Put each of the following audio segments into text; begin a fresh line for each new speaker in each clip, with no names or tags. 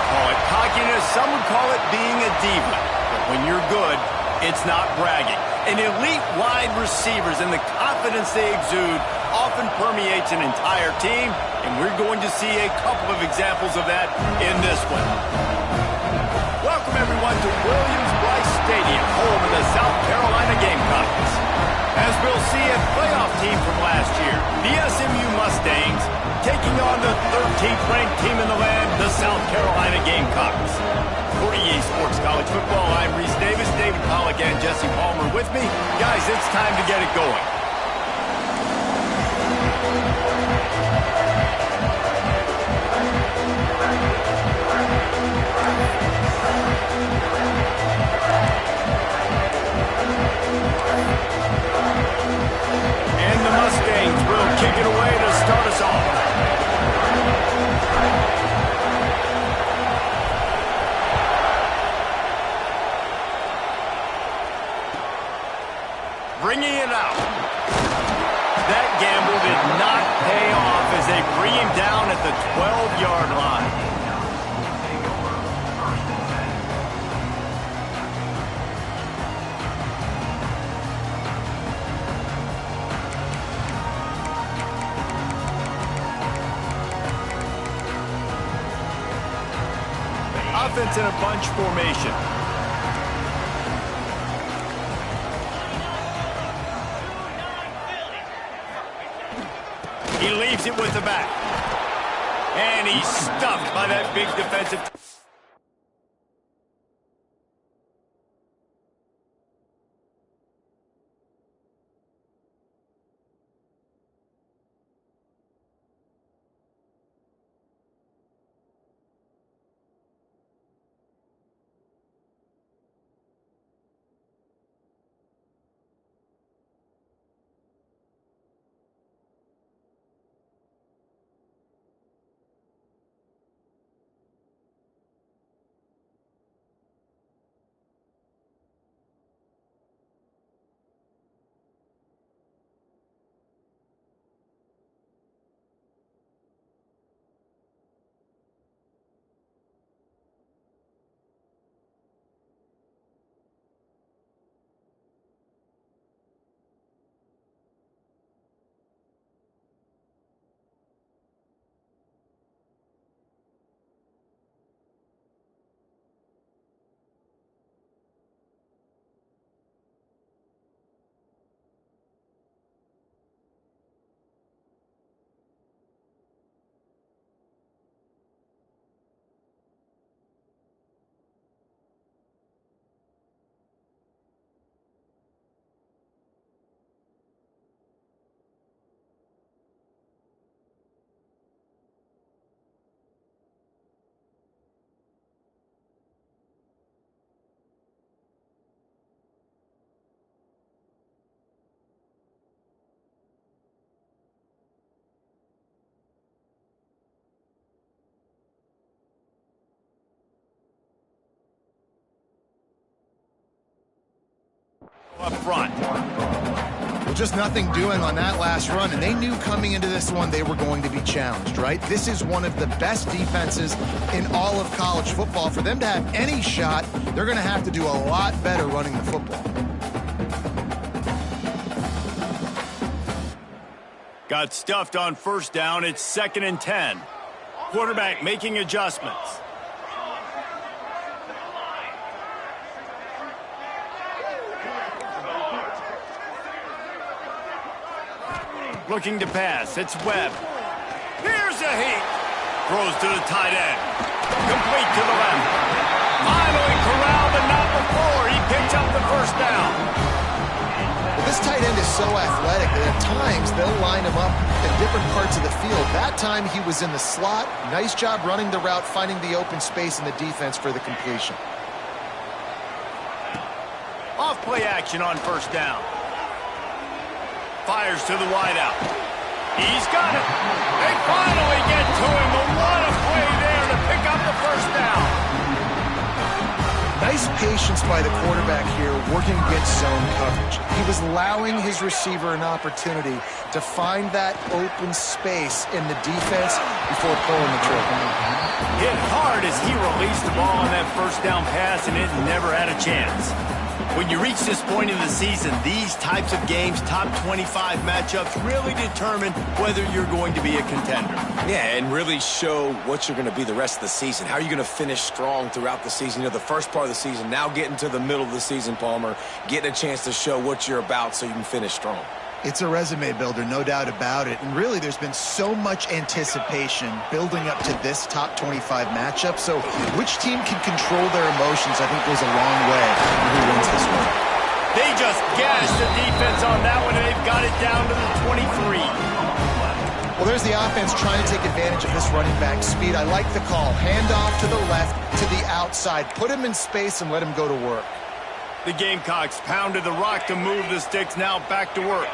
call it cockiness. Some would call it being a diva. But when you're good, it's not bragging. An elite wide receivers and the confidence they exude often permeates an entire team, and we're going to see a couple of examples of that in this one. Welcome, everyone, to Williams-Brice Stadium, home of the South Carolina Gamecocks. As we'll see, a playoff team from last year, the SMU Mustangs, taking on the 13th ranked team in the land, the South Carolina Gamecocks. For EA Sports College Football, I'm Reese Davis, David Pollack, and Jesse Palmer with me. Guys, it's time to get it going. And the Mustangs will kick it away to start us off. Bringing it out. That gamble did not pay off as they bring him down at the 12-yard line. Offense in a bunch formation. He leaves it with the back. And he's stuffed by that big defensive. Up front.
Well, just nothing doing on that last run, and they knew coming into this one they were going to be challenged, right? This is one of the best defenses in all of college football. For them to have any shot, they're going to have to do a lot better running the football.
Got stuffed on first down. It's 2nd and 10. Quarterback making adjustments. Looking to pass. It's Webb. Here's a heat. Throws to the tight end. Complete to the left. Finally corralled, but not before. He picks up the first down.
Well, this tight end is so athletic that at times they'll line him up in different parts of the field. That time he was in the slot. Nice job running the route, finding the open space in the defense for the completion.
Off play action on first down. Fires to the wideout. He's got it. They finally get to him. But what a play there to pick up the first down.
Nice patience by the quarterback here working against zone coverage. He was allowing his receiver an opportunity to find that open space in the defense before pulling the trigger.
Hit hard as he released the ball on that first down pass, and it never had a chance. When you reach this point in the season, these types of games, top 25 matchups, really determine whether you're going to be a contender.
Yeah, and really show what you're going to be the rest of the season. How are you going to finish strong throughout the season? You know, the first part of the season, now getting to the middle of the season, Palmer, getting a chance to show what you're about so you can finish strong.
It's a resume builder, no doubt about it. And really, there's been so much anticipation building up to this top 25 matchup. So which team can control their emotions, I think, goes a long way in who wins this one.
They just gashed the defense on that one, and they've got it down to the 23.
Well, there's the offense trying to take advantage of this running back speed. I like the call. Hand off to the left, to the outside. Put him in space and let him go to work.
The Gamecocks pounded the rock to move the sticks, now back to work.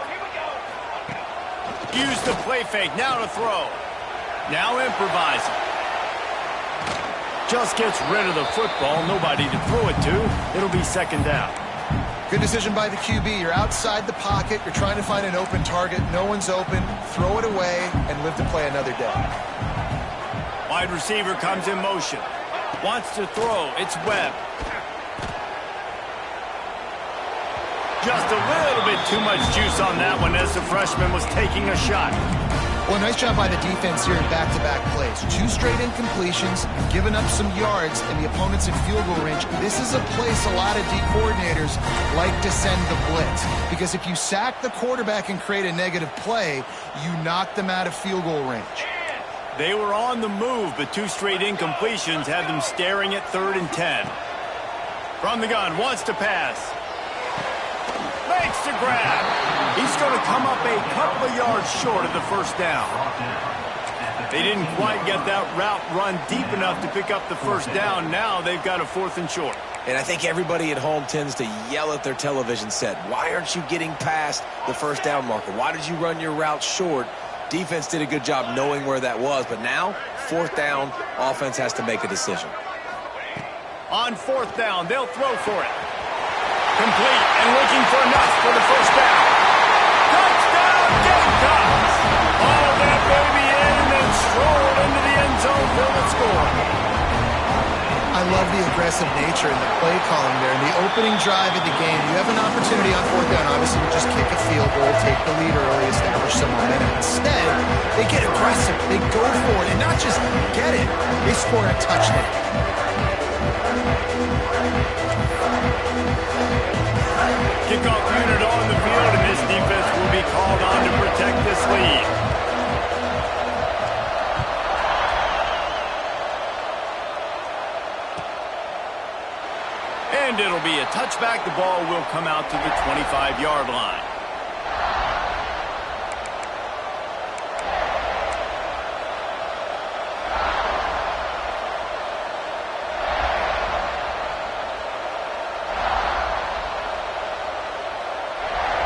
Use the play fake, now to throw. Now improvising. Just gets rid of the football, nobody to throw it to. It'll be second down.
Good decision by the QB. You're outside the pocket. You're trying to find an open target. No one's open. Throw it away and live to play another day.
Wide receiver comes in motion. Wants to throw. It's Webb. Just a little bit too much juice on that one as the freshman was taking a shot.
Well, nice job by the defense here in back-to-back plays. 2 straight incompletions, giving up some yards, and the opponent's in field goal range. This is a place a lot of D coordinators like to send the blitz, because if you sack the quarterback and create a negative play, you knock them out of field goal range.
They were on the move, but 2 straight incompletions had them staring at 3rd and 10. From the gun, wants to pass. Makes the grab. He's going to come up a couple of yards short of the first down. They didn't quite get that route run deep enough to pick up the first down. Now they've got a 4th and short.
And I think everybody at home tends to yell at their television set. Why aren't you getting past the first down marker? Why did you run your route short? Defense did a good job knowing where that was. But now, 4th down, offense has to make a decision.
On 4th down, they'll throw for it. Complete and looking for enough for the first down. Touchdown, Gamecocks! All that baby in and then strolled into the end zone for the score.
I love the aggressive nature and the play calling there. In the opening drive of the game, you have an opportunity on 4th down. Obviously, you just kick a field goal, take the lead early, establish some momentum. Instead, they get aggressive. They go for it, and not just get it, they score a touchdown.
Kickoff unit on the field, and this defense will be called on to protect this lead. And it'll be a touchback. The ball will come out to the 25-yard line.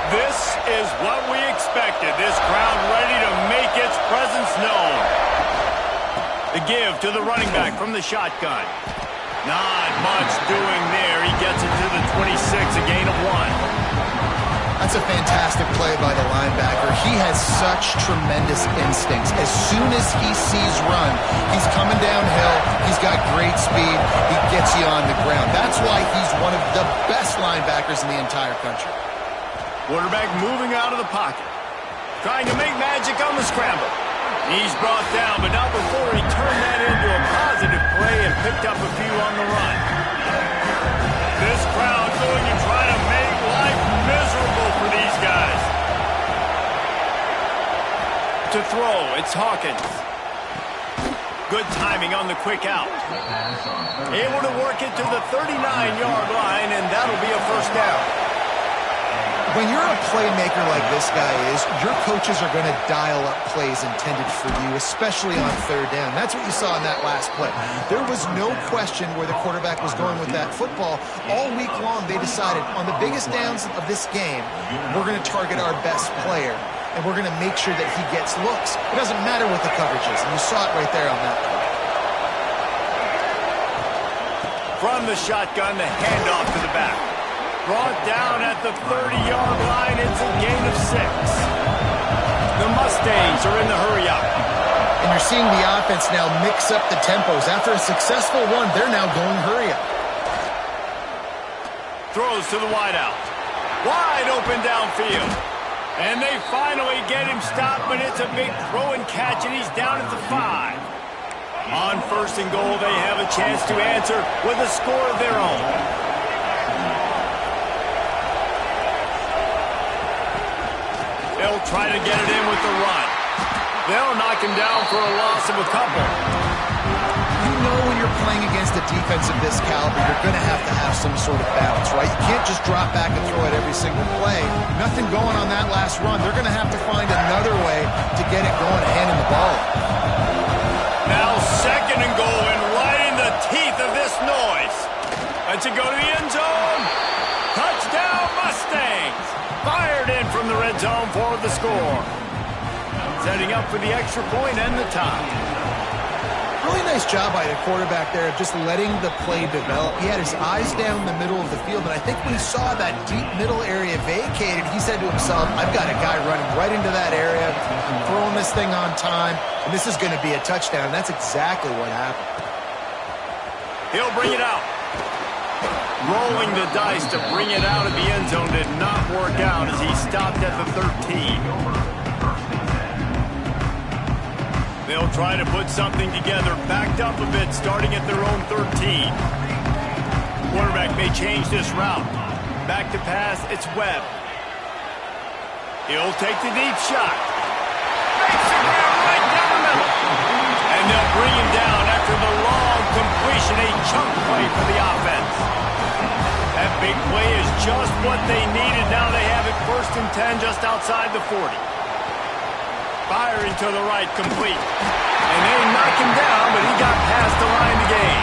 This is what we expected. This crowd ready to make its presence known. The give to the running back from the shotgun. Not much doing there. He gets it to the 26, a gain of 1.
That's a fantastic play by the linebacker. He has such tremendous instincts. As soon as he sees run, he's coming downhill. He's got great speed. He gets you on the ground. That's why he's one of the best linebackers in the entire country.
Quarterback moving out of the pocket. Trying to make magic on the scramble. He's brought down, but not before he turned that into a positive play and picked up a few on the run. This crowd going to try to make life miserable for these guys. To throw, it's Hawkins. Good timing on the quick out. Able to work it to the 39-yard line, and that'll be a first down.
When you're a playmaker like this guy is, your coaches are going to dial up plays intended for you, especially on 3rd down. That's what you saw in that last play. There was no question where the quarterback was going with that football. All week long, they decided on the biggest downs of this game, we're going to target our best player, and we're going to make sure that he gets looks. It doesn't matter what the coverage is, and you saw it right there on that play.
From the shotgun, the handoff to the back. Brought down at the 30-yard line. It's a gain of 6. The Mustangs are in the hurry-up.
And you're seeing the offense now mix up the tempos. After a successful run, they're now going hurry-up.
Throws to the wideout. Wide open downfield. And they finally get him stopped, but it's a big throw and catch, and he's down at the 5. On 1st and goal, they have a chance to answer with a score of their own. They'll try to get it in with the run. They'll knock him down for a loss of a couple.
You know when you're playing against a defense of this caliber, you're going to have some sort of balance, right? You can't just drop back and throw it every single play. Nothing going on that last run. They're going to have to find another way to get it going, handing the ball.
Now 2nd and goal, and right in the teeth of this noise. Let's it go to the end zone. Touchdown, Mustangs. Fired in from the red zone for the score. Setting up for the extra point and the tie.
Really nice job by the quarterback there of just letting the play develop. He had his eyes down the middle of the field, and I think when he saw that deep middle area vacated, he said to himself, I've got a guy running right into that area, throwing this thing on time, and this is going to be a touchdown. And that's exactly what happened.
He'll bring it out. Rolling the dice to bring it out of the end zone did not work out as he stopped at the 13. They'll try to put something together, backed up a bit, starting at their own 13. Quarterback may change this route. Back to pass, it's Webb. He'll take the deep shot. Makes it right down the middle. And they'll bring him down after the long completion, a chunk play for the offense. That big play is just what they needed. Now they have it 1st and 10 just outside the 40. Firing to the right, complete. And they knock him down, but he got past the line to gain.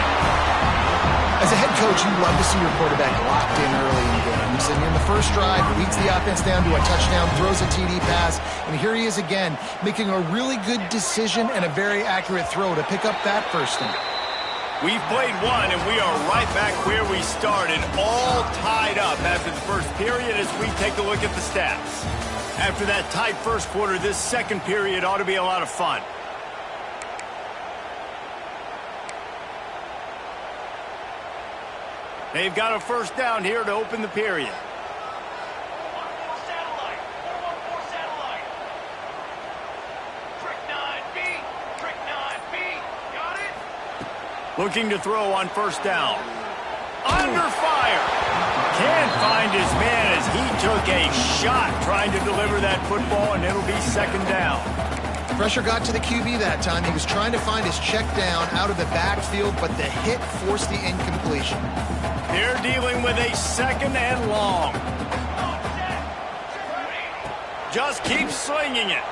As a head coach, you love to see your quarterback locked in early in games. And in the first drive, leads the offense down to a touchdown, throws a TD pass, and here he is again, making a really good decision and a very accurate throw to pick up that first down.
We've played one, and we are right back where we started, all tied up after the first period as we take a look at the stats. After that tight first quarter, this second period ought to be a lot of fun. They've got a first down here to open the period. Looking to throw on first down. Under fire. Can't find his man as he took a shot trying to deliver that football, and it'll be 2nd down.
Pressure got to the QB that time. He was trying to find his check down out of the backfield, but the hit forced the incompletion.
They're dealing with a 2nd and long. Just keep slinging it.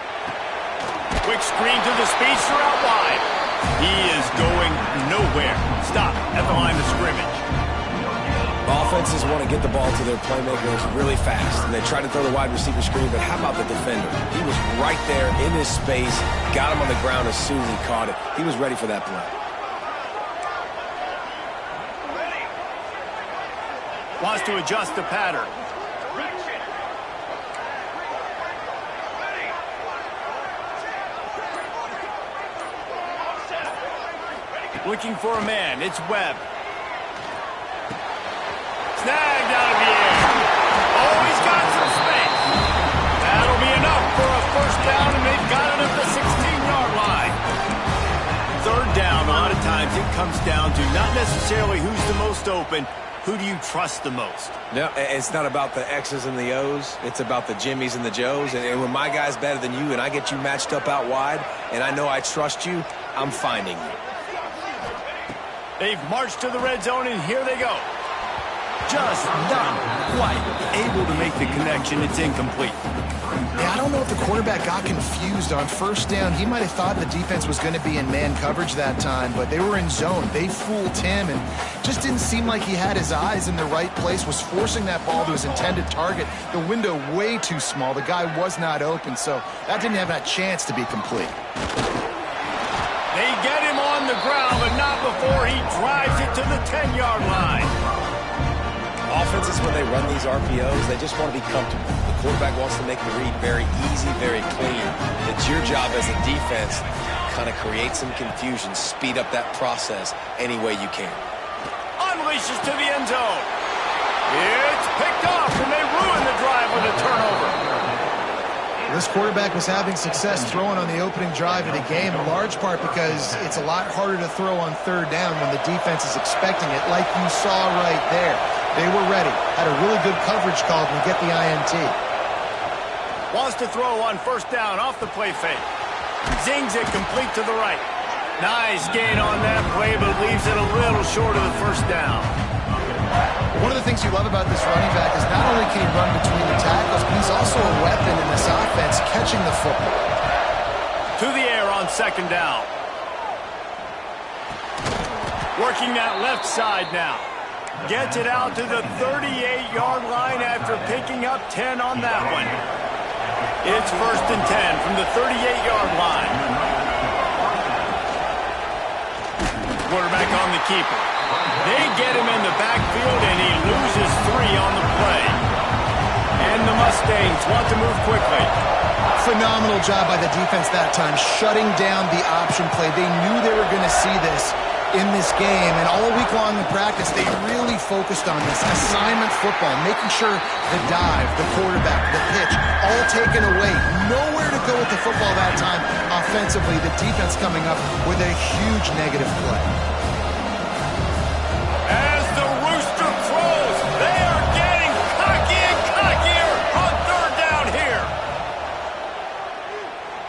Quick screen to the speedster out wide. He is going nowhere. Stop at the line of scrimmage.
Offenses want to get the ball to their playmakers really fast, and they try to throw the wide receiver screen, but how about the defender? He was right there in his space, got him on the ground as soon as he caught it. He was ready for that play.
Wants to adjust the pattern. Looking for a man. It's Webb. Snagged out of the air. Oh, he's got some space. That'll be enough for a first down, and they've got it at the 16-yard line. 3rd down, a lot of times it comes down to not necessarily who's the most open, who do you trust the most?
No, it's not about the X's and the O's. It's about the Jimmies and the Joes. And when my guy's better than you and I get you matched up out wide and I know I trust you, I'm finding you.
They've marched to the red zone, and here they go. Just not quite able to make the connection. It's incomplete.
Yeah, I don't know if the quarterback got confused on first down. He might have thought the defense was going to be in man coverage that time, but they were in zone. They fooled him, and just didn't seem like he had his eyes in the right place, was forcing that ball to his intended target. The window way too small. The guy was not open, so that didn't have that chance to be complete.
They get him on on the ground, but not before he drives it to the 10-yard line.
Offenses, when they run these RPOs, they just want to be comfortable. The quarterback wants to make the read very easy, very clean. It's your job as a defense to kind of create some confusion, speed up that process any way you can.
Unleashes to the end zone. It's picked off, and they ruin the drive with a turnover.
This quarterback was having success throwing on the opening drive of the game, in large part because it's a lot harder to throw on third down when the defense is expecting it, like you saw right there. They were ready, had a really good coverage call to get the INT.
Wants to throw on first down off the play fake. Zings it complete to the right. Nice gain on that play, but leaves it a little short of the first down.
One of the things you love about this running back is not only can he run between the tackles, but he's also a weapon in this offense, catching the football.
To the air on second down. Working that left side now. Gets it out to the 38-yard line after picking up 10 on that one. It's 1st and 10 from the 38-yard line. Quarterback on the keeper. They get him in the backfield, and he loses 3 on the play. And the Mustangs want to move quickly.
Phenomenal job by the defense that time, shutting down the option play. They knew they were going to see this in this game, and all week long in practice, they really focused on this assignment football, making sure the dive, the quarterback, the pitch, all taken away. Nowhere to go with the football that time offensively. The defense coming up with a huge negative play.
As the rooster crows, they are getting cocky and cockier on third down here.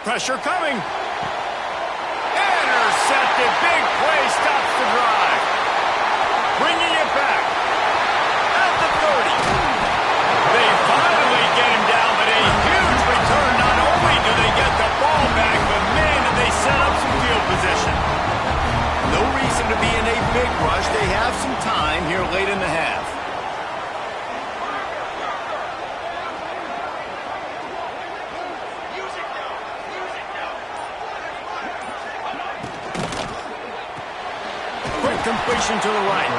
Pressure coming. Intercepted. Big play stops the drive. Bringing it back. At the 30. They finally get him down, but a huge return. Not only do they get the ball back, but man, do they set up some field position. No reason to be in a big rush. They have some time here late in the half. Quick completion to the right.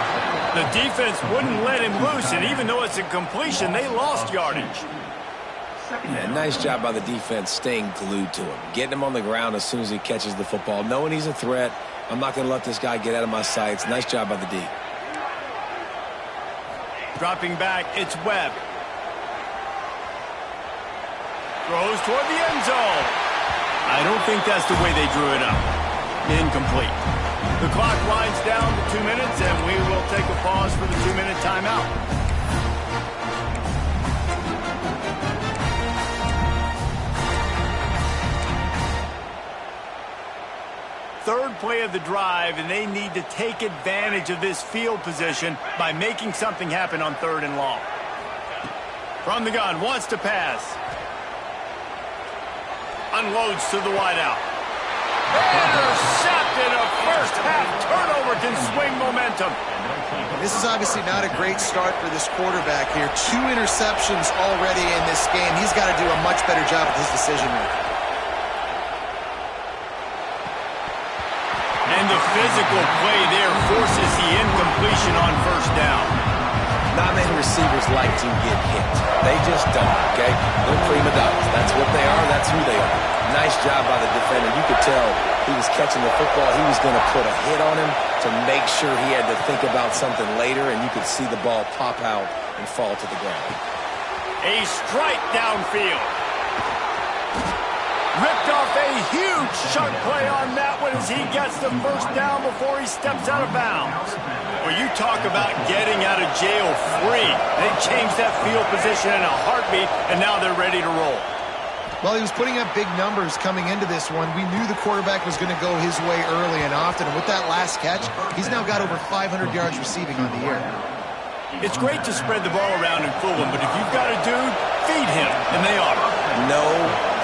The defense wouldn't let him loose, and even though it's a completion, they lost yardage.
Yeah, nice job by the defense staying glued to him, getting him on the ground as soon as he catches the football, knowing he's a threat. I'm not going to let this guy get out of my sights. Nice job by the D.
Dropping back, it's Webb. Throws toward the end zone. I don't think that's the way they drew it up. Incomplete. The clock winds down to 2 minutes, and we will take a pause for the 2-minute timeout. Third play of the drive, and they need to take advantage of this field position by making something happen on 3rd and long. From the gun, wants to pass. Unloads to the wideout. Intercepted. A first-half turnover can swing momentum.
This is obviously not a great start for this quarterback here. 2 interceptions already in this game. He's got to do a much better job with his decision-making.
And the physical play there forces the incompletion on first down.
Not many receivers like to get hit. They just don't, okay? They're prima donnas. That's what they are. That's who they are. Nice job by the defender. You could tell he was catching the football. He was going to put a hit on him to make sure he had to think about something later, and you could see the ball pop out and fall to the ground.
A strike downfield. Ripped off a huge chunk play on that one as he gets the first down before he steps out of bounds. Well, you talk about getting out of jail free. They changed that field position in a heartbeat, and now they're ready to roll.
Well, he was putting up big numbers coming into this one. We knew the quarterback was going to go his way early and often, and with that last catch, he's now got over 500 yards receiving on the year.
It's great to spread the ball around and fool him, but if you've got a dude, feed him, and they are.
No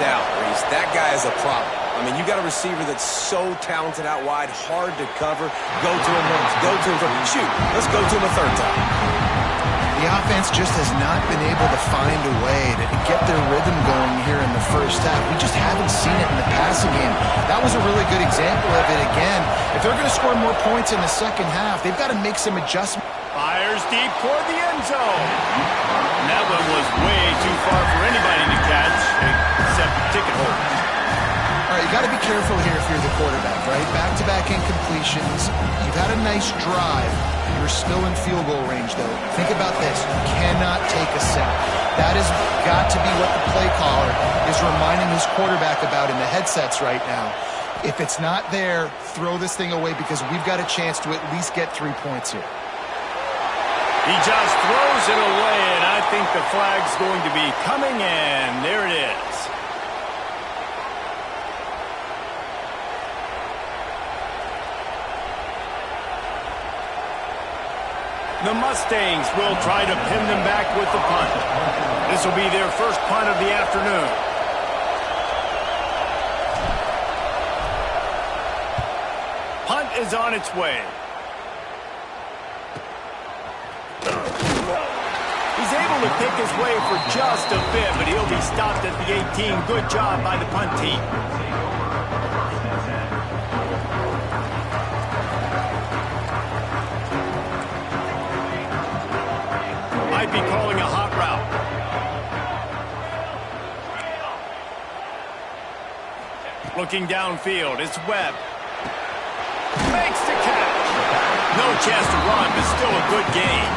doubt, Reese. That guy is a problem. I mean, you got a receiver that's so talented out wide, hard to cover. Go to him once, go to him, shoot. Let's go to him a third time.
The The offense just has not been able to find a way to get their rhythm going here in the first half. We just haven't seen it in the passing game. That was a really good example of it again. If they're going to score more points in the second half, they've got to make some adjustments.
Fires deep toward the end zone. And that one was way too far for anybody to catch, except ticket holders.
All right, you got to be careful here if you're the quarterback, right? Back-to-back incompletions. You've had a nice drive. You're still in field goal range, though. Think about this. You cannot take a sack. That has got to be what the play caller is reminding his quarterback about in the headsets right now. If it's not there, throw this thing away because we've got a chance to at least get 3 points here.
He just throws it away, and I think the flag's going to be coming in. There it is. The Mustangs will try to pin them back with the punt. This will be their first punt of the afternoon. Punt is on its way. He's able to pick his way for just a bit, but he'll be stopped at the 18. Good job by the punt team. Might be calling a hot route. Looking downfield, it's Webb. Makes the catch. No chance to run, but still a good game.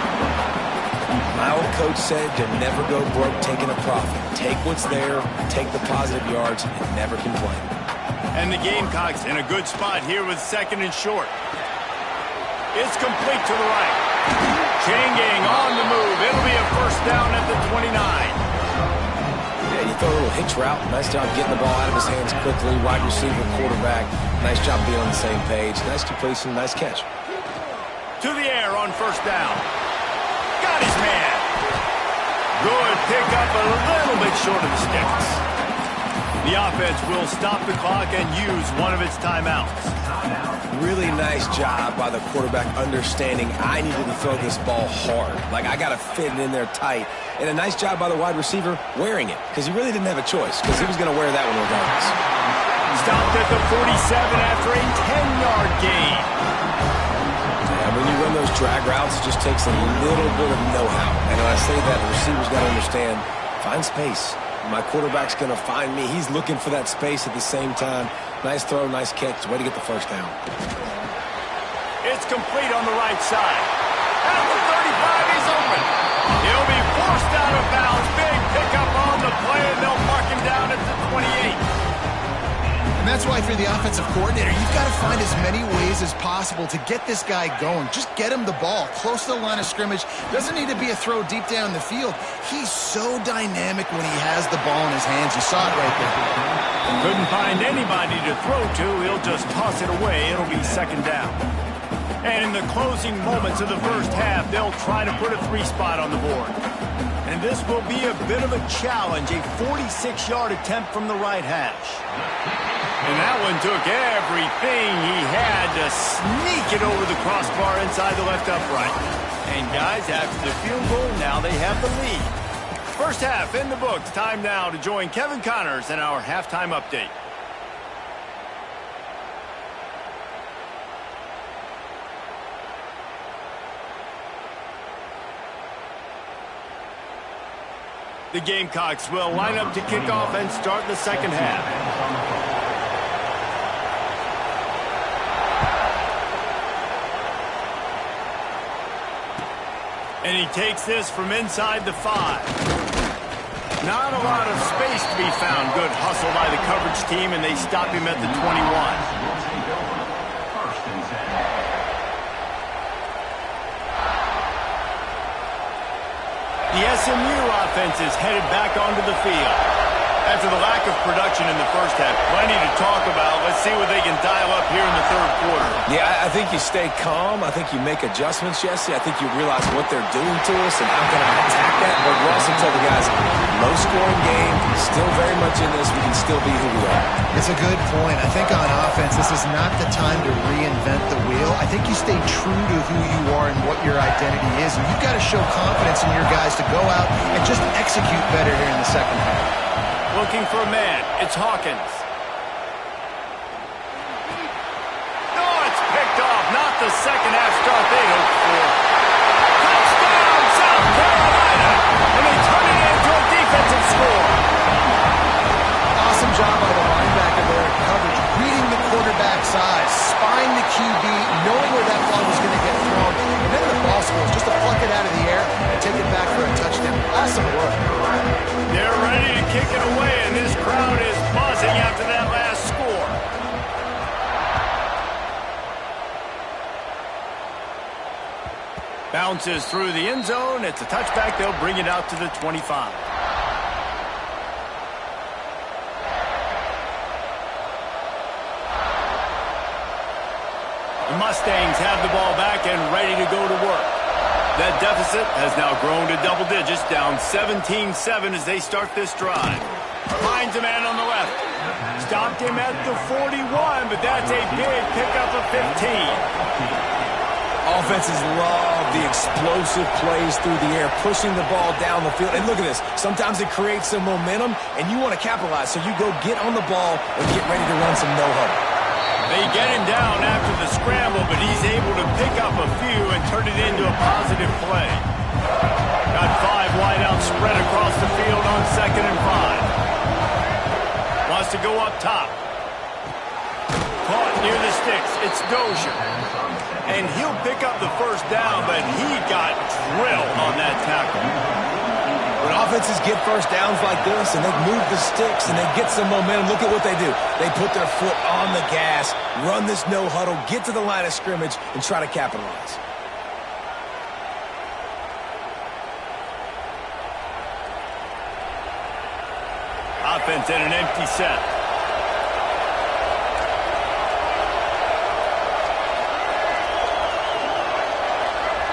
My old coach said to never go broke taking a profit. Take what's there, take the positive yards, and never complain.
And the Gamecocks in a good spot here with second and short. It's complete to the right. Chain gang on the move. It'll be a first down at the 29.
Yeah, you throw a little hitch route. Nice job getting the ball out of his hands quickly. Wide receiver, quarterback. Nice job being on the same page. Nice completion, nice catch.
To the air on first down. Got his man. Good pickup, a little bit short of the sticks. The offense will stop the clock and use one of its timeouts.
Really nice job by the quarterback understanding I needed to throw this ball hard. Like, I got to fit it in there tight. And a nice job by the wide receiver wearing it, because he really didn't have a choice, because he was going to wear that one regardless.
Stopped at the 47 after a 10-yard gain.
And when you run those drag routes, it just takes a little bit of know-how. And when I say that, the receiver's got to understand, find space. My quarterback's going to find me. He's looking for that space at the same time. Nice throw, nice catch. Way to get the first down.
It's complete on the right side. At the 35, he's open. He'll be forced out of bounds. Big pickup on the play, and they'll mark him down at the 28.
And that's why, for the offensive coordinator, you've got to find as many ways as possible to get this guy going. Just get him the ball close to the line of scrimmage. Doesn't need to be a throw deep down the field. He's so dynamic when he has the ball in his hands. You saw it right there.
Couldn't find anybody to throw to. He'll just toss it away. It'll be second down. And in the closing moments of the first half, they'll try to put a 3-spot on the board. And this will be a bit of a challenge, a 46-yard attempt from the right hash. And that one took everything he had to sneak it over the crossbar inside the left upright. And guys, after the field goal, now they have the lead. First half in the books. Time now to join Kevin Connors in our halftime update. The Gamecocks will line up to kick off and start the second half. And he takes this from inside the 5. Not a lot of space to be found. Good hustle by the coverage team, and they stop him at the 21. The SMU offense is headed back onto the field. After the lack of production in the first half, plenty to talk about. Let's see what they can dial up here in the third quarter.
Yeah, I think you stay calm. I think you make adjustments, Jesse. I think you realize what they're doing to us and how can I attack that. But you also tell the guys, low-scoring game, still very much in this. We can still be who we are.
It's a good point. I think on offense, this is not the time to reinvent the wheel. I think you stay true to who you are and what your identity is. And you've got to show confidence in your guys to go out and just execute better here in the second half.
Looking for a man. It's Hawkins. No, it's picked off. Not the second half start they hoped for. Touchdown, South Carolina! And they turn it into a defensive score.
Awesome job by the linebacker there in coverage, reading the quarterback's eyes, spying the QB, knowing where that ball was going to get thrown, and then the ball scores, just to pluck it out of the air and take it back for a touchdown. Awesome work.
They're ready to kick it away, and this crowd is buzzing after that last score. Bounces through the end zone. It's a touchback. They'll bring it out to the 25. The Mustangs have the ball back and ready to go to work. That deficit has now grown to double digits, down 17-7 as they start this drive. Finds a man on the left. Stopped him at the 41, but that's a big pickup of 15.
Offenses love the explosive plays through the air, pushing the ball down the field. And look at this. Sometimes it creates some momentum, and you want to capitalize. So you go get on the ball and get ready to run some no-huddle.
They get him down after the scramble, but he's able to pick up a few and turn it into a positive play. Got 5 wideouts spread across the field on 2nd and 5. Wants to go up top. Caught near the sticks. It's Dozier. And he'll pick up the first down, but he got drilled on that tackle.
When offenses get first downs like this and they move the sticks and they get some momentum, look at what they do. They put their foot on the gas, run this no-huddle, get to the line of scrimmage, and try to capitalize.
Offense in an empty set.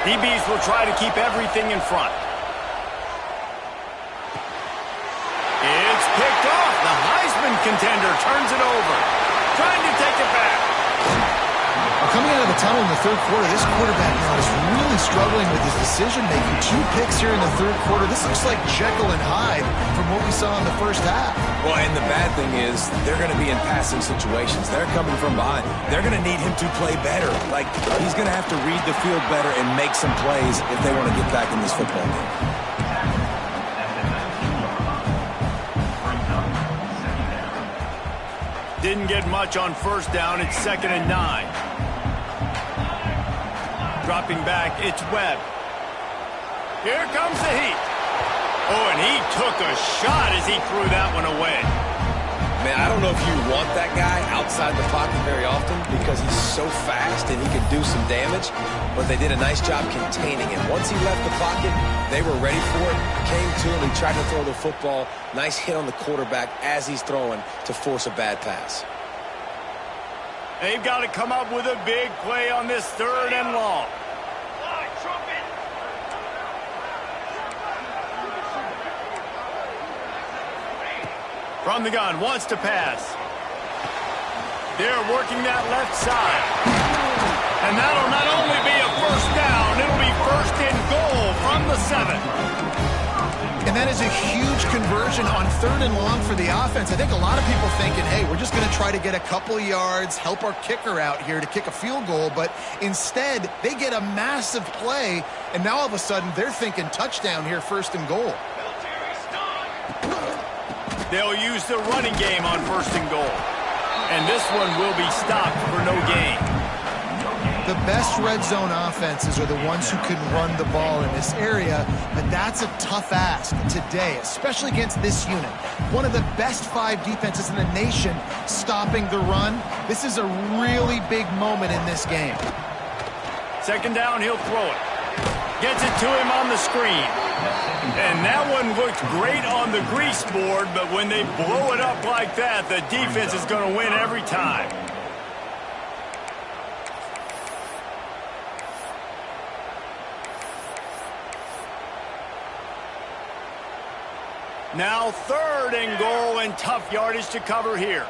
DBs will try to keep everything in front. It's picked off. The Heisman contender turns it over. Trying to take it back.
Coming out of the tunnel in the third quarter, this quarterback now is really struggling with his decision-making. 2 picks here in the third quarter. This looks like Jekyll and Hyde from what we saw in the first half.
Well, and the bad thing is they're going to be in passing situations. They're coming from behind. They're going to need him to play better. Like, he's going to have to read the field better and make some plays if they want to get back in this football game.
Didn't get much on first down. It's 2nd and 9. Dropping back, it's Webb. Here comes the heat. Oh, and he took a shot as he threw that one away.
Man, I don't know if you want that guy outside the pocket very often because he's so fast and he can do some damage, but they did a nice job containing him. Once he left the pocket, they were ready for it, came to him, he tried to throw the football. Nice hit on the quarterback as he's throwing to force a bad pass.
They've got to come up with a big play on this 3rd and long. From the gun, wants to pass. They're working that left side. And that'll not only be a first down, it'll be 1st and goal from the 7.
And that is a huge conversion on 3rd and long for the offense. I think a lot of people thinking, hey, we're just going to try to get a couple of yards, help our kicker out here to kick a field goal. But instead, they get a massive play, and now all of a sudden they're thinking touchdown here, 1st and goal.
They'll use the running game on 1st and goal. And this one will be stopped for no gain.
The best red zone offenses are the ones who can run the ball in this area, but that's a tough ask today, especially against this unit. One of the best 5 defenses in the nation stopping the run. This is a really big moment in this game.
2nd down, he'll throw it. Gets it to him on the screen. And that one looked great on the grease board, but when they blow it up like that, the defense is going to win every time. Now 3rd and goal, and tough yardage to cover here.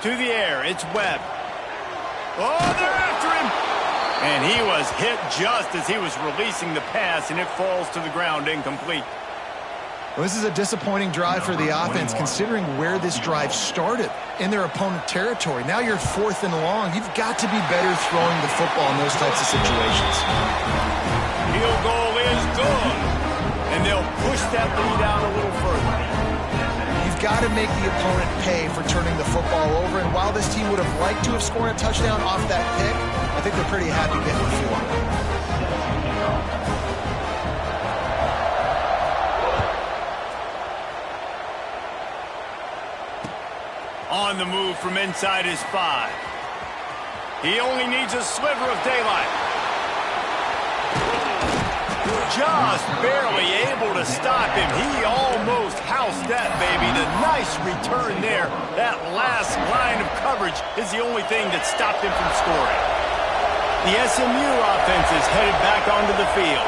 To the air, it's Webb. Oh, they're after him! And he was hit just as he was releasing the pass, and it falls to the ground incomplete.
Well, this is a disappointing drive for the offense, considering where this drive started, in their opponent territory. Now you're 4th and long. You've got to be better throwing the football in those types of situations.
Field goal is good, and they'll push that lead out a little further.
You've got to make the opponent pay for turning the football over, and while this team would have liked to have scored a touchdown off that pick, I think they're pretty happy getting the field goal.
On the move from inside his 5. He only needs a sliver of daylight. Just barely able to stop him. He almost housed that baby. The nice return there. That last line of coverage is the only thing that stopped him from scoring. The SMU offense is headed back onto the field.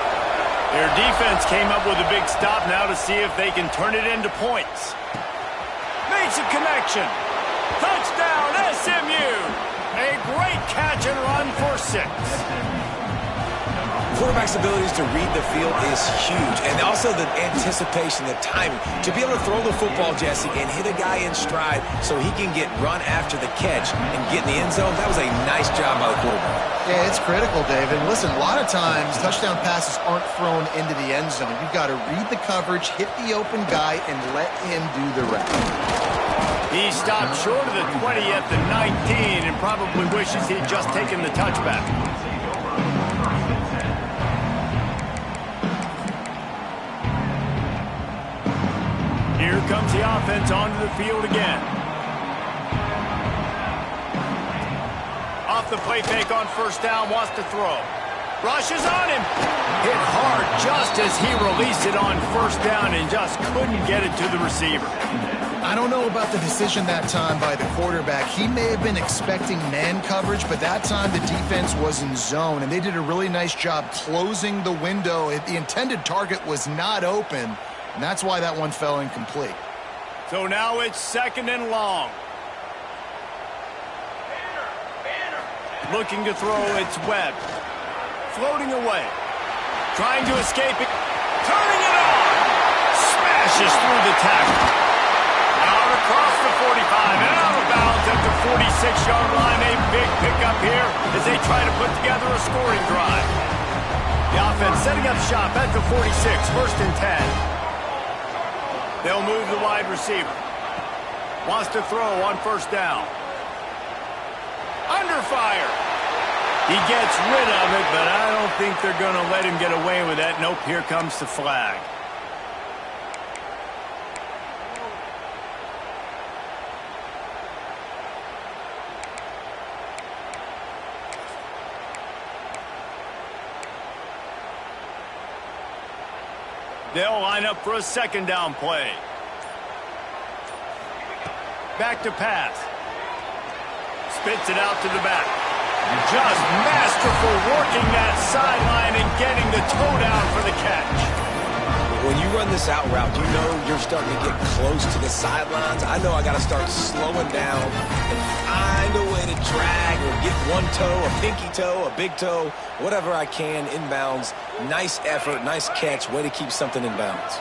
Their defense came up with a big stop now to see if they can turn it into points. Makes a connection. Touchdown, SMU! A great catch and run for 6.
Quarterback's abilities to read the field is huge, and also the anticipation, the timing. To be able to throw the football, Jesse, and hit a guy in stride so he can get run after the catch and get in the end zone, that was a nice job by the quarterback.
Yeah, it's critical, David. Listen, a lot of times touchdown passes aren't thrown into the end zone. You've got to read the coverage, hit the open guy, and let him do the rest.
He stopped short of the 20 at the 19 and probably wishes he'd just taken the touchback. Here comes the offense onto the field again. Off the play fake on 1st down, wants to throw. Rushes on him. Hit hard just as he released it on 1st down and just couldn't get it to the receiver.
I don't know about the decision that time by the quarterback. He may have been expecting man coverage, but that time the defense was in zone, and they did a really nice job closing the window. The intended target was not open, and that's why that one fell incomplete.
So now it's 2nd and long. Looking to throw, it's Webb. Floating away. Trying to escape it. Turning it on. Smashes through the tackle. Out across the 45 and out of bounds at the 46-yard line. A big pickup here as they try to put together a scoring drive. The offense setting up shop at the 46, 1st and 10. They'll move the wide receiver. Wants to throw on 1st down. Under fire. He gets rid of it, but I don't think they're going to let him get away with that. Nope, here comes the flag. They'll line up for a 2nd down play. Back to pass. Spits it out to the back. Just masterful working that sideline and getting the toe down for the catch.
When you run this out route, you know you're starting to get close to the sidelines. I know I got to start slowing down and find a way to drag or get one toe, a pinky toe, a big toe, whatever I can inbounds. Nice effort, nice catch, way to keep something in bounds.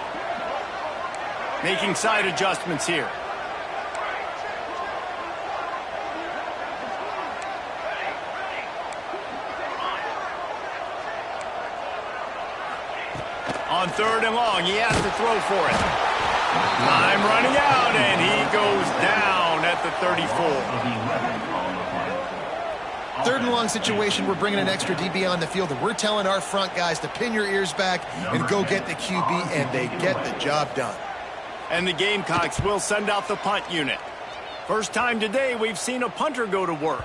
Making side adjustments here. On 3rd and long, he has to throw for it. Time running out, and he goes down at the 34.
3rd and long situation, we're bringing an extra DB on the field, and we're telling our front guys to pin your ears back and go get the QB, and they get the job done.
And the Gamecocks will send out the punt unit. First time today we've seen a punter go to work.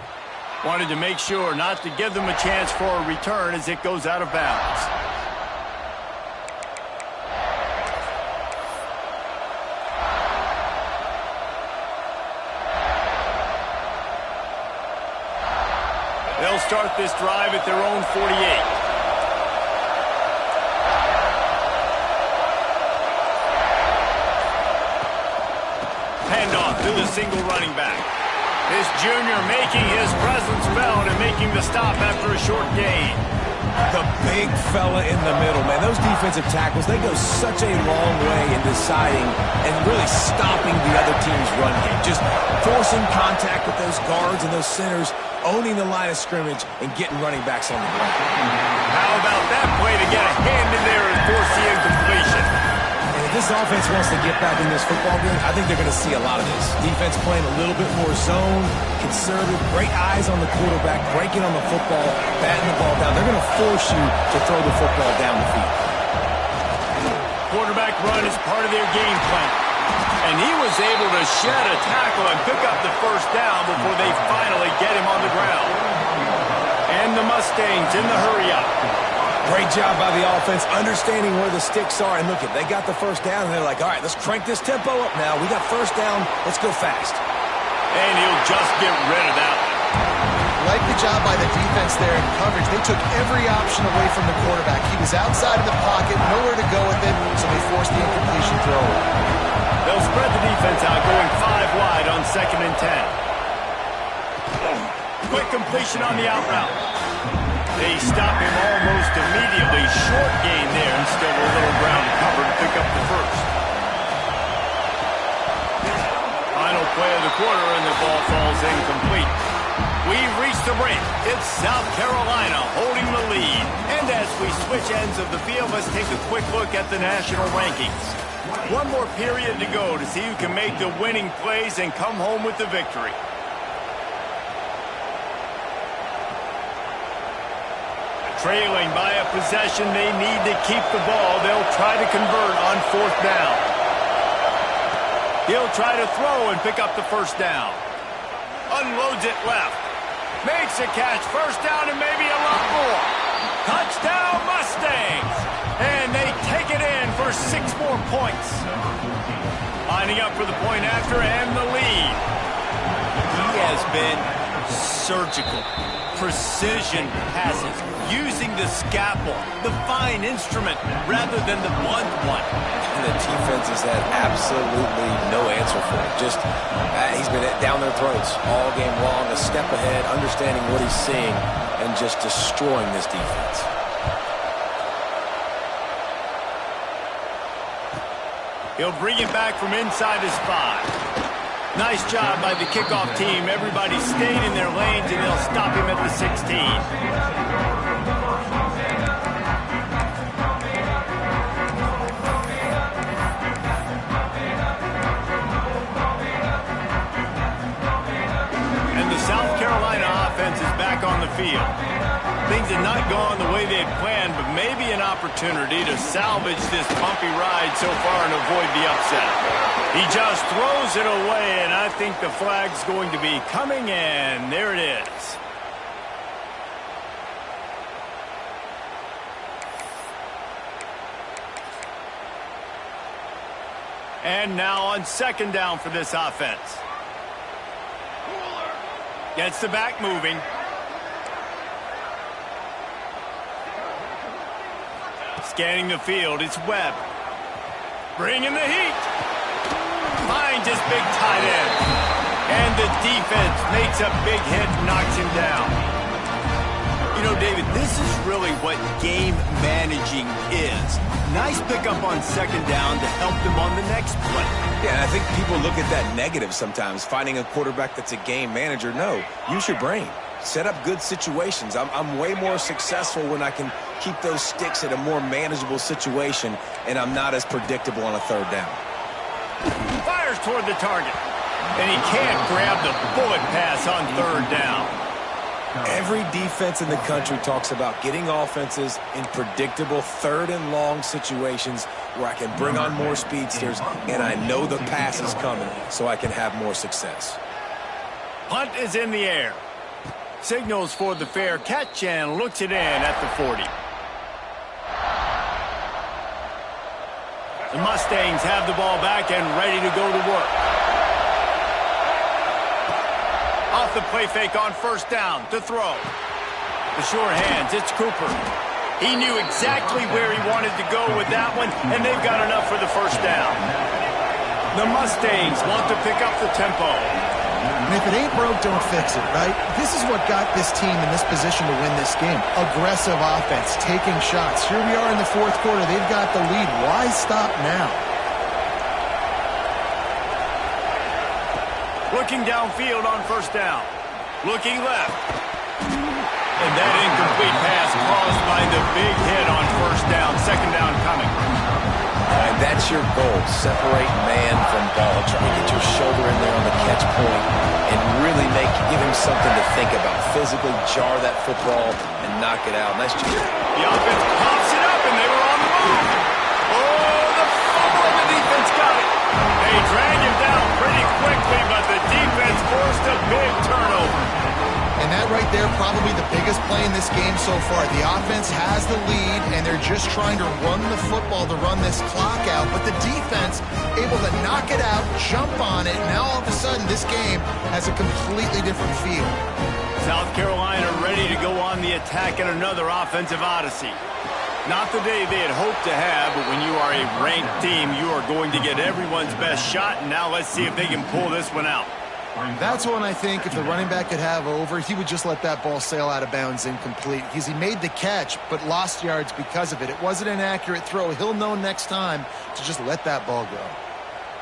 Wanted to make sure not to give them a chance for a return as it goes out of bounds. They'll start this drive at their own 48. Handoff to the single running back. This junior making his presence felt and making the stop after a short gain.
The big fella in the middle, man. Those defensive tackles, they go such a long way in deciding and really stopping the other team's run game. Just forcing contact with those guards and those centers, owning the line of scrimmage, and getting running backs on the ground.
How about that play to get a hand in there and force the incompletion?
And if this offense wants to get back in this football game, I think they're going to see a lot of this. Defense playing a little bit more zone, conservative, great eyes on the quarterback, breaking on the football, batting the ball down. They're going to force you to throw the football down the field.
Quarterback run is part of their game plan. And he was able to shed a tackle and pick up the first down before they finally get him on the ground. And the Mustangs in the hurry-up.
Great job by the offense, understanding where the sticks are. And look, they got the first down, and they're like, all right, let's crank this tempo up now. We got first down. Let's go fast.
And he'll just get rid of that one.
Like the job by the defense there in coverage. They took every option away from the quarterback. He was outside of the pocket, nowhere to go with it, so they forced the incompletion throw.
They'll spread the defense out, going 5 wide on 2nd and 10. Quick completion on the out route. They stop him almost immediately. Short gain there, and still a little ground to cover to pick up the first. Final play of the quarter, and the ball falls incomplete. We've reached the break. It's South Carolina holding the lead. And as we switch ends of the field, let's take a quick look at the national rankings. One more period to go to see who can make the winning plays and come home with the victory. Trailing by a possession, they need to keep the ball. They'll try to convert on 4th down. He'll try to throw and pick up the first down. Unloads it left. Makes a catch. First down and maybe a lot more. Touchdown Mustangs. And they take it in for 6 more points. Lining up for the point after and the lead. He has been surgical. Precision passes. Using the scalpel, the fine instrument, rather than the blunt one.
And the defense has had absolutely no answer for it. Just, he's been down their throats all game long, a step ahead, understanding what he's seeing, and just destroying this defense.
He'll bring it back from inside his 5. Nice job by the kickoff team. Everybody stayed in their lanes, and they'll stop him at the 16. And the South Carolina offense is back on the field. Things have not gone the way they had planned, but maybe an opportunity to salvage this bumpy ride so far and avoid the upset. He just throws it away, and I think the flag's going to be coming in. There it is. And now on 2nd down for this offense. Gets the back moving. Scanning the field, it's Webb. Bringing the heat. Finds his big tight end. And the defense makes a big hit and knocks him down. You know, David, this is really what game managing is. Nice pickup on 2nd down to help them on the next play.
Yeah, I think people look at that negative sometimes, finding a quarterback that's a game manager. No, use your brain. Set up good situations. I'm way more successful when I can keep those sticks at a more manageable situation, and I'm not as predictable on a 3rd down.
Fires toward the target. And he can't grab the bullet pass on 3rd down.
Every defense in the country talks about getting offenses in predictable 3rd and long situations where I can bring on more speedsters, and I know the pass is coming, so I can have more success.
Punt is in the air. Signals for the fair catch and looks it in at the 40. The Mustangs have the ball back and ready to go to work. Off the play fake on first down to throw. The short hands, it's Cooper. He knew exactly where he wanted to go with that one, and they've got enough for the first down. The Mustangs want to pick up the tempo.
And if it ain't broke, don't fix it, right? This is what got this team in this position to win this game. Aggressive offense, taking shots. Here we are in the fourth quarter. They've got the lead. Why stop now?
Looking downfield on first down. Looking left. And that incomplete pass caused by the big hit on first down. Second down coming.
All right, that's your goal. Separate man from ball. Try to get your shoulder in there on the catch point and really give him something to think about. Physically jar that football and knock it out. Nice job.
The offense pops it up, and they were on the move. Oh, the fumble, and the defense got it. They drag him down pretty quickly, but the defense forced a big turnover.
And that right there, probably the biggest play in this game so far. The offense has the lead, and they're just trying to run the football to run this clock out. But the defense able to knock it out, jump on it. Now all of a sudden, this game has a completely different feel.
South Carolina ready to go on the attack in another offensive odyssey. Not the day they had hoped to have, but when you are a ranked team, you are going to get everyone's best shot. And now let's see if they can pull this one out.
That's one I think if the running back could have over, he would just let that ball sail out of bounds incomplete. Because he made the catch, but lost yards because of it. It wasn't an accurate throw. He'll know next time to just let that ball go.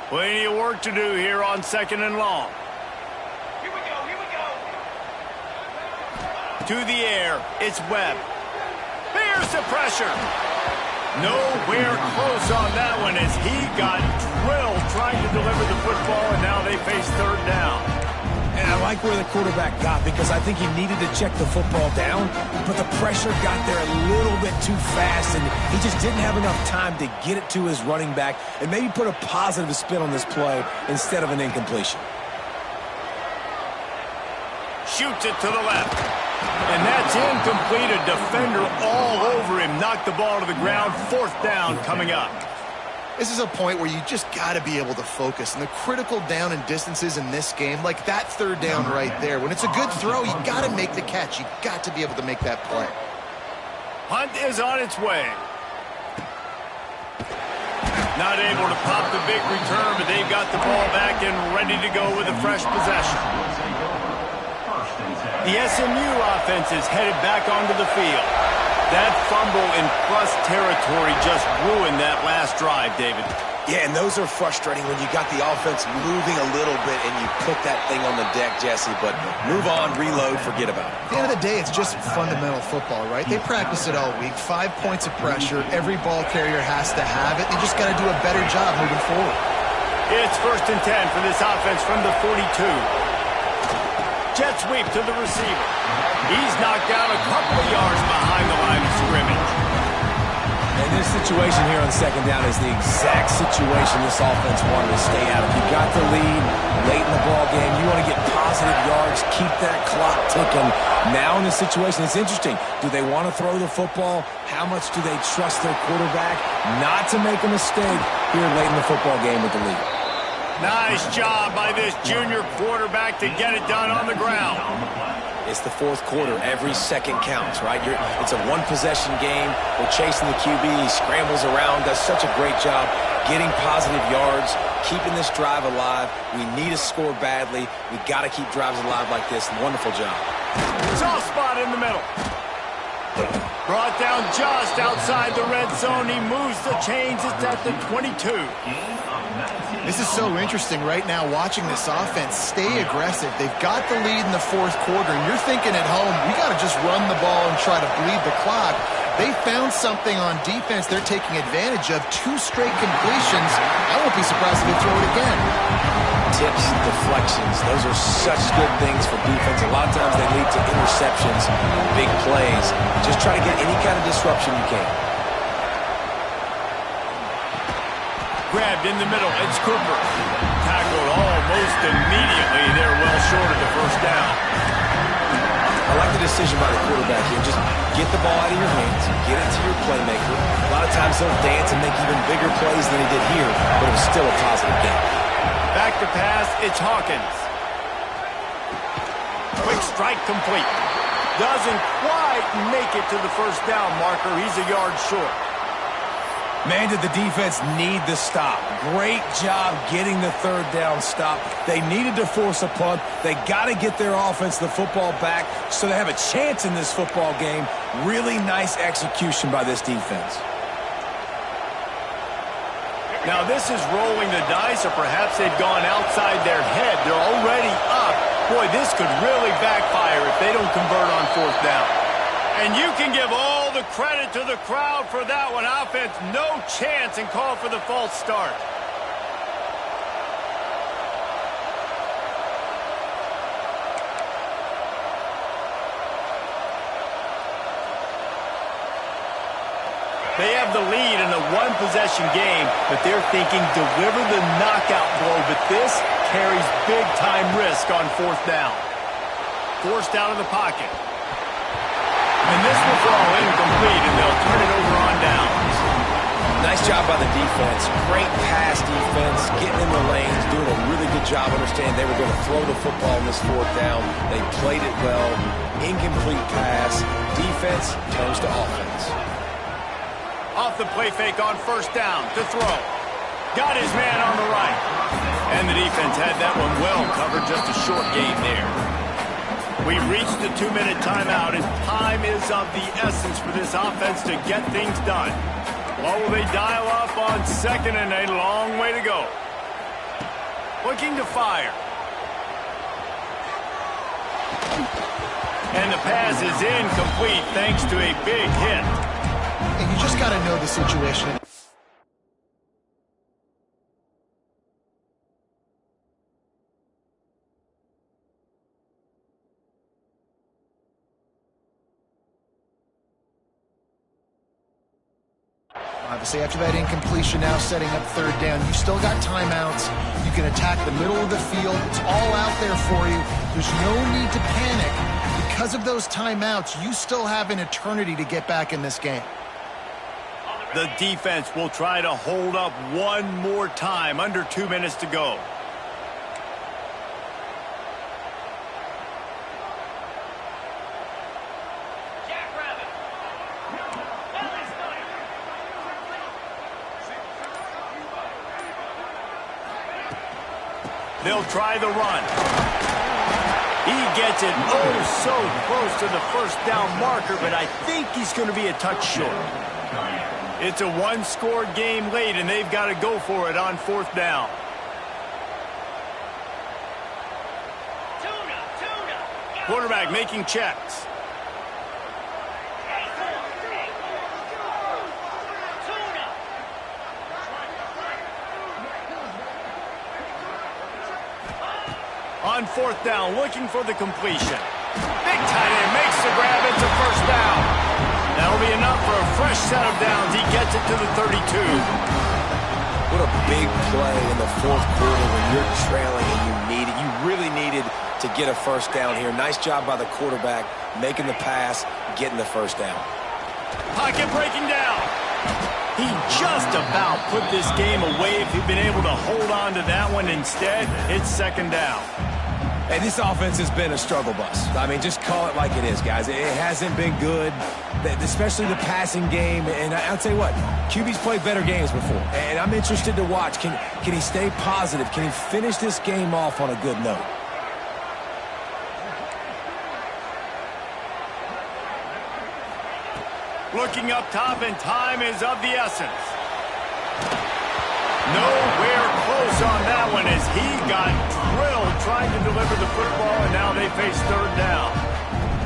Plenty of work to do here on second and long. Here we go. To the air, it's Webb. Bears the pressure. Nowhere close on that one as he got drilled trying to deliver the football, and now they face third down.
And I like where the quarterback got because I think he needed to check the football down, but the pressure got there a little bit too fast, and he just didn't have enough time to get it to his running back and maybe put a positive spin on this play instead of an incompletion.
Shoots it to the left. And that's incomplete. A defender all over him. Knocked the ball to the ground. Fourth down coming up.
This is a point where you just got to be able to focus. And the critical down and distances in this game, like that third down right there. When it's a good throw, you got to make the catch. You got to be able to make that play.
Punt is on its way. Not able to pop the big return, but they've got the ball back and ready to go with a fresh possession. The SMU offense is headed back onto the field. That fumble in plus territory just ruined that last drive, David.
Yeah, and those are frustrating when you got the offense moving a little bit and you put that thing on the deck, Jesse, but move on, reload, forget about it.
At the end of the day, it's just fundamental football, right? They practice it all week. 5 points of pressure. Every ball carrier has to have it. They just got to do a better job moving forward.
It's 1st and 10 for this offense from the 42. Jet sweep to the receiver. He's knocked down a couple of yards behind the line of scrimmage.
And this situation here on second down is the exact situation this offense wanted to stay out of. You got the lead late in the ball game. You want to get positive yards, keep that clock ticking. Now in this situation, it's interesting. Do they want to throw the football? How much do they trust their quarterback not to make a mistake here late in the football game with the lead?
Nice job by this junior quarterback to get it done on the ground.
It's the fourth quarter. Every second counts, right? It's a one-possession game. We're chasing the QB. He scrambles around, does such a great job getting positive yards, keeping this drive alive. We need to score badly. We got to keep drives alive like this. Wonderful job.
Soft spot in the middle. Brought down just outside the red zone. He moves the chains. It's at the 22.
This is so interesting right now watching this offense stay aggressive. They've got the lead in the fourth quarter, and you're thinking at home, we got to just run the ball and try to bleed the clock. They found something on defense they're taking advantage of. 2 straight completions. I won't be surprised if they throw it again.
Tips, deflections, those are such good things for defense. A lot of times they lead to interceptions, big plays. Just try to get any kind of disruption you can.
Grabbed in the middle. It's Cooper. Tackled almost immediately. They're well short of the first down.
I like the decision by the quarterback here. Just get the ball out of your hands, get it to your playmaker. A lot of times he'll dance and make even bigger plays than he did here, but it was still a positive game.
Back to pass, it's Hawkins. Quick strike complete. Doesn't quite make it to the first down marker. He's a yard short.
Man, did the defense need the stop. Great job getting the third down stop. They needed to force a punt. They got to get their offense the football back so they have a chance in this football game. Really nice execution by this defense.
Now this is rolling the dice, or perhaps they've gone outside their head. They're already up. Boy, this could really backfire if they don't convert on fourth down. And you can give all the credit to the crowd for that one. Offense, no chance, and call for the false start. They have the lead in a one-possession game, but they're thinking deliver the knockout blow, but this carries big-time risk on fourth down. Forced out of the pocket. And this will fall incomplete, and they'll turn it over on downs.
Nice job by the defense. Great pass defense, getting in the lanes, doing a really good job understanding they were going to throw the football in this fourth down. They played it well. Incomplete pass. Defense turns to offense.
Off the play fake on first down to throw. Got his man on the right. And the defense had that one well covered, just a short gain there. We reached the 2-minute timeout, and time is of the essence for this offense to get things done. What will they dial up on second and a long way to go? Looking to fire. And the pass is incomplete thanks to a big hit.
And you just got to know the situation. Obviously, after that incompletion, now setting up third down, you still got timeouts. You can attack the middle of the field. It's all out there for you. There's no need to panic. Because of those timeouts, you still have an eternity to get back in this game.
The defense will try to hold up one more time. Under 2 minutes to go. They'll try the run. He gets it so close to the first down marker, but I think he's going to be a touch short. It's a one-score game late, and they've got to go for it on fourth down. Quarterback making checks. On fourth down, looking for the completion. Big tight end makes the grab. It's a first down. That'll be enough for a fresh set of downs. He gets it to the 32.
What a big play in the fourth quarter when you're trailing and you really needed to get a first down here. Nice job by the quarterback, making the pass, getting the first down.
Pocket breaking down. He just about put this game away if he'd been able to hold on to that one. Instead, it's second down.
Hey, this offense has been a struggle bus. I mean, just call it like it is, guys. It hasn't been good, especially the passing game. And I'll tell you what, QB's played better games before. And I'm interested to watch. Can he stay positive? Can he finish this game off on a good note?
Looking up top, and time is of the essence. Nowhere close on that one as he got drilled trying to deliver the football, and now they face third down.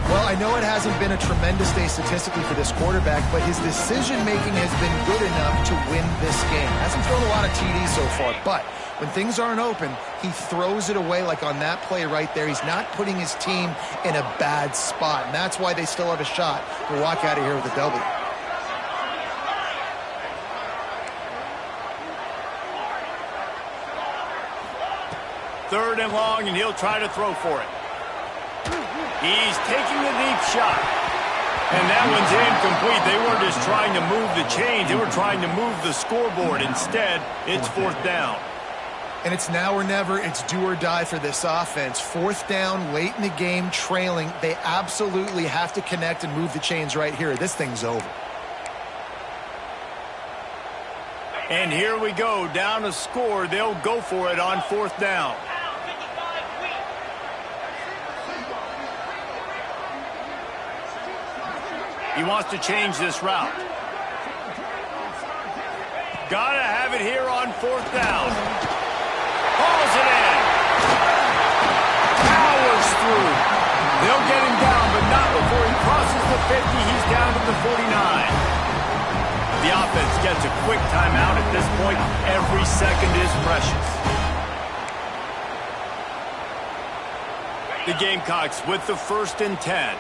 Well, I know it hasn't been a tremendous day statistically for this quarterback, but his decision-making has been good enough to win this game. Hasn't thrown a lot of TDs so far, but when things aren't open, he throws it away like on that play right there. He's not putting his team in a bad spot, and that's why they still have a shot to walk out of here with a W.
3rd and long, and he'll try to throw for it. He's taking the deep shot. And that one's incomplete. They weren't just trying to move the chains. They were trying to move the scoreboard. Instead, it's 4th down.
And it's now or never. It's do or die for this offense. 4th down, late in the game, trailing. They absolutely have to connect and move the chains right here. This thing's over.
And here we go. Down a score. They'll go for it on 4th down. He wants to change this route. Gotta have it here on 4th down. Hauls it in. Powers through. They'll get him down, but not before he crosses the 50. He's down to the 49. The offense gets a quick timeout at this point. Every second is precious. The Gamecocks with the 1st and 10.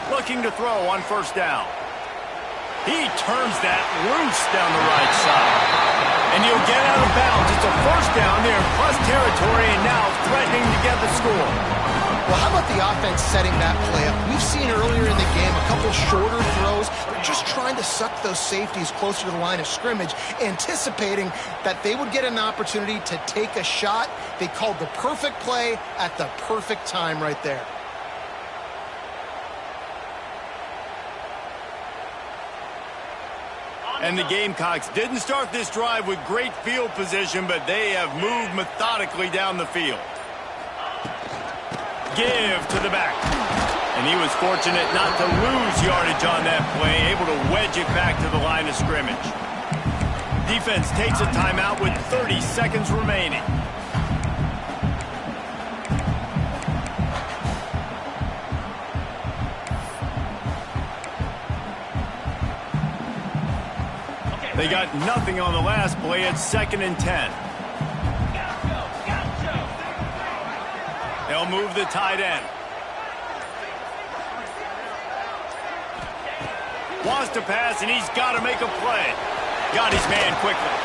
Looking to throw on 1st down. He turns that loose down the right side. And he'll get out of bounds. It's a 1st down there in plus territory, and now threatening to get the score.
Well, how about the offense setting that play up? We've seen earlier in the game a couple shorter throws. They're just trying to suck those safeties closer to the line of scrimmage, anticipating that they would get an opportunity to take a shot. They called the perfect play at the perfect time right there.
And the Gamecocks didn't start this drive with great field position, but they have moved methodically down the field. Give to the back. And he was fortunate not to lose yardage on that play, able to wedge it back to the line of scrimmage. Defense takes a timeout with 30 seconds remaining. They got nothing on the last play. It's 2nd and 10. They'll move the tight end. Wants to pass, and he's got to make a play. Got his man quickly.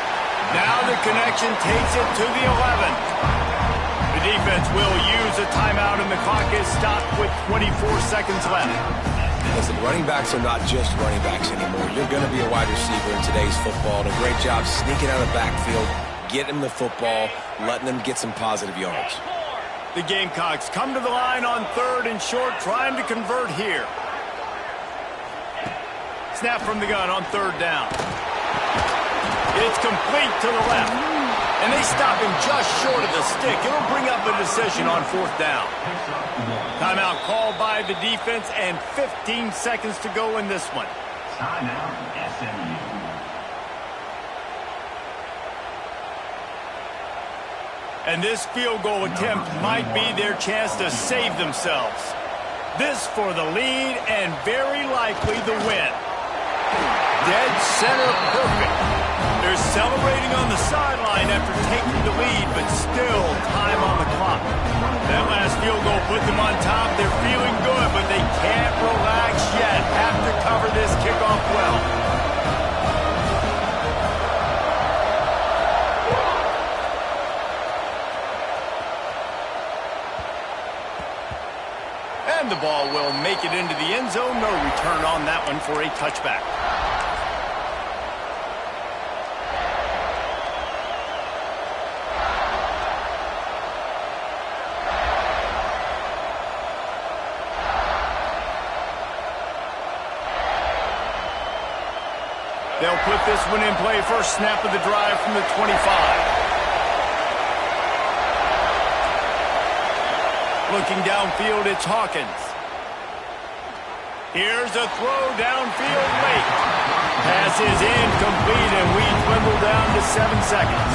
Now the connection takes it to the 11. The defense will use a timeout, and the clock is stopped with 24 seconds left.
Listen, running backs are not just running backs anymore. You're going to be a wide receiver in today's football. And a great job sneaking out of the backfield, getting the football, letting them get some positive yards.
The Gamecocks come to the line on 3rd and short, trying to convert here. Snap from the gun on 3rd down. It's complete to the left. And they stop him just short of the stick. It'll bring up a decision on 4th down. Timeout called by the defense, and 15 seconds to go in this one.
Timeout, SMU.
And this field goal attempt might be their chance to save themselves. This for the lead and very likely the win. Dead center perfect. They're celebrating on the sideline after taking the lead, but still time on the clock. That last field goal put them on top. They're feeling good, but they can't relax yet. Have to cover this kickoff well. And the ball will make it into the end zone. No return on that one for a touchback. They'll put this one in play. First snap of the drive from the 25. Looking downfield, it's Hawkins. Here's a throw downfield late. Pass is incomplete, and we dwindle down to 7 seconds.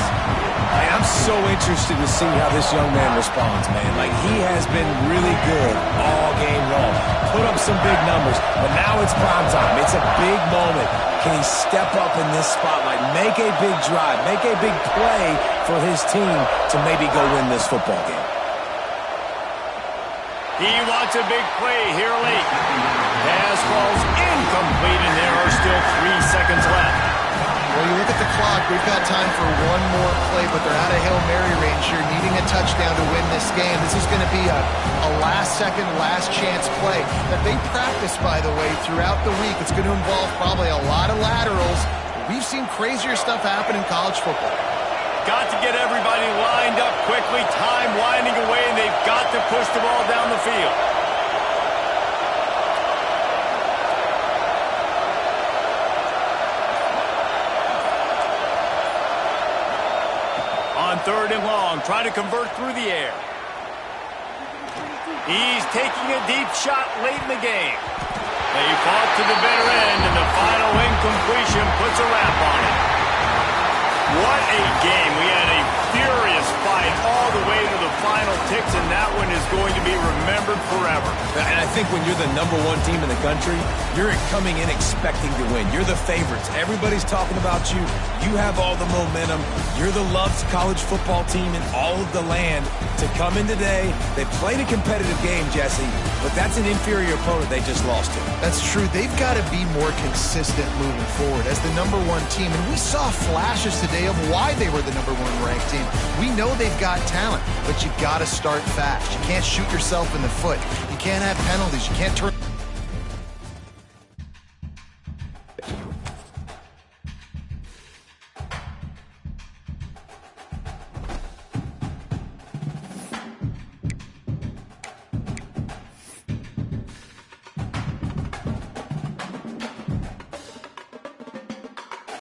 I'm so
so interested to see how this young man responds, man. Like, he has been really good all game long. Put up some big numbers, but now it's prime time. It's a big moment. Can he step up in this spotlight, make a big drive, make a big play for his team to maybe go win this football game?
He wants a big play here late. Pass falls incomplete, and there are still 3 seconds left.
Well, you look at the clock, we've got time for one more play, but they're out of Hail Mary range here, needing a touchdown to win this game. This is going to be a last-second, last-chance play that they practice, by the way, throughout the week. It's going to involve probably a lot of laterals. We've seen crazier stuff happen in college football.
Got to get everybody lined up quickly, time winding away, and they've got to push the ball down the field. On 3rd and long, trying to convert through the air. He's taking a deep shot late in the game. They fought to the bitter end, and the final incompletion puts a wrap on it. What a game. We had a furious fight all the way to the final ticks, and that one is going to be remembered forever.
And I think when you're the #1 team in the country, you're coming in expecting to win. You're the favorites. Everybody's talking about you. You have all the momentum. You're the loved college football team in all of the land. To come in today, they played a competitive game, Jesse, but that's an inferior opponent they just lost to.
That's true. They've got to be more consistent moving forward as the #1 team. And we saw flashes today of why they were the #1 ranked team. We know they've got talent, but you got to start fast. You can't shoot yourself in the foot. You can't have penalties. You can't turn